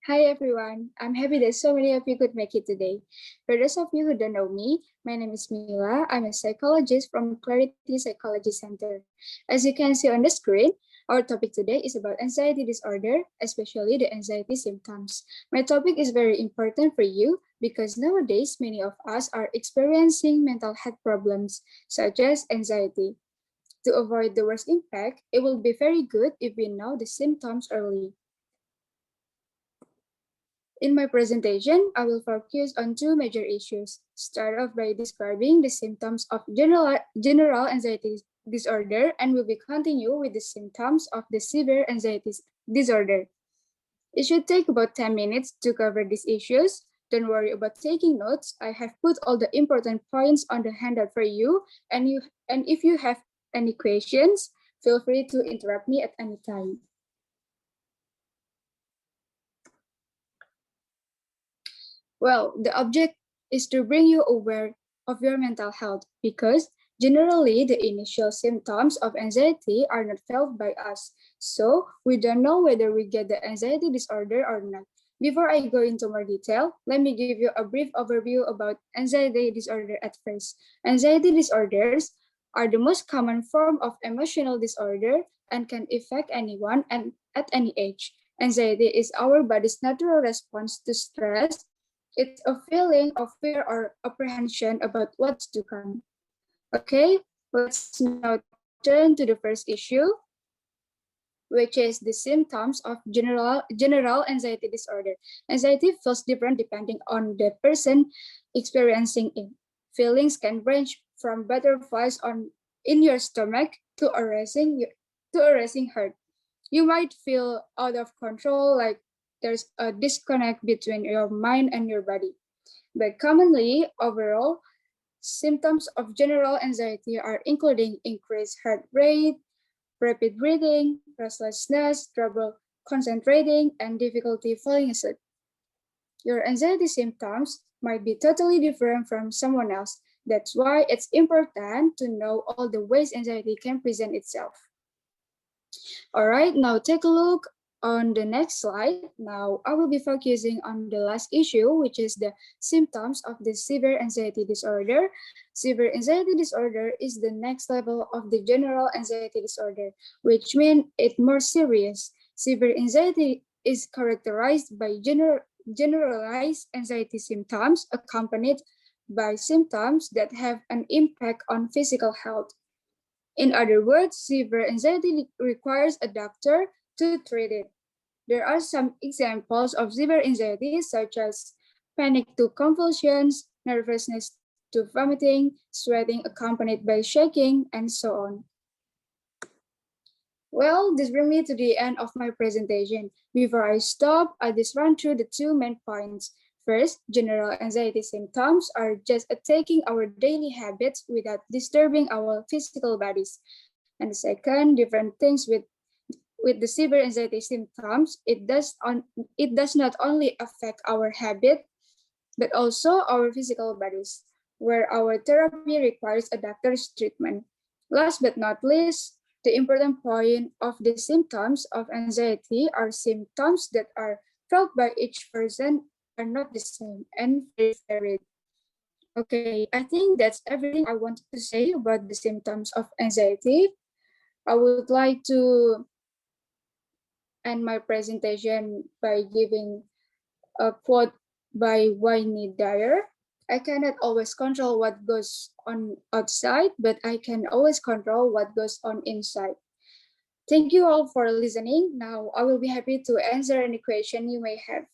Hi everyone, I'm happy that so many of you could make it today. For those of you who don't know me, my name is Mila. I'm a psychologist from Clarity Psychology Center. As you can see on the screen, our topic today is about anxiety disorder, especially the anxiety symptoms. My topic is very important for you because nowadays many of us are experiencing mental health problems such as anxiety. To avoid the worst impact, it will be very good if we know the symptoms early. In my presentation, I will focus on two major issues. Start off by describing the symptoms of general anxiety disorder and will be continue with the symptoms of the severe anxiety disorder. It should take about 10 minutes to cover these issues. Don't worry about taking notes. I have put all the important points on the handout for you, and if you have any questions, feel free to interrupt me at any time. Well, the object is to bring you aware of your mental health because generally the initial symptoms of anxiety are not felt by us. So we don't know whether we get the anxiety disorder or not. Before I go into more detail, let me give you a brief overview about anxiety disorder at first. Anxiety disorders are the most common form of emotional disorder and can affect anyone and at any age. Anxiety is our body's natural response to stress. It's a feeling of fear or apprehension about what's to come. Okay, let's now turn to the first issue, which is the symptoms of general anxiety disorder. Anxiety feels different depending on the person experiencing it. Feelings can range from butterflies in your stomach to a racing heart. You might feel out of control, like there's a disconnect between your mind and your body. But commonly, overall, symptoms of general anxiety are including increased heart rate, rapid breathing, restlessness, trouble concentrating, and difficulty falling asleep. Your anxiety symptoms might be totally different from someone else. That's why it's important to know all the ways anxiety can present itself. All right, now take a look on the next slide. Now I will be focusing on the last issue, which is the symptoms of the severe anxiety disorder. Severe anxiety disorder is the next level of the general anxiety disorder, which means it's more serious. Severe anxiety is characterized by generalized anxiety symptoms accompanied by symptoms that have an impact on physical health. In other words, severe anxiety requires a doctor to treat it. There are some examples of severe anxiety, such as panic to convulsions, nervousness to vomiting, sweating accompanied by shaking, and so on. Well, this brings me to the end of my presentation. Before I stop, I just run through the two main points. First, general anxiety symptoms are just attacking our daily habits without disturbing our physical bodies. And the second, different things with the severe anxiety symptoms, it does not only affect our habit, but also our physical bodies, where our therapy requires a doctor's treatment. Last but not least, the important point of the symptoms of anxiety are symptoms that are felt by each person are not the same and very varied. Okay, I think that's everything I wanted to say about the symptoms of anxiety. I would like to end my presentation by giving a quote by Wayne Dyer. I cannot always control what goes on outside, but I can always control what goes on inside. Thank you all for listening. Now I will be happy to answer any question you may have.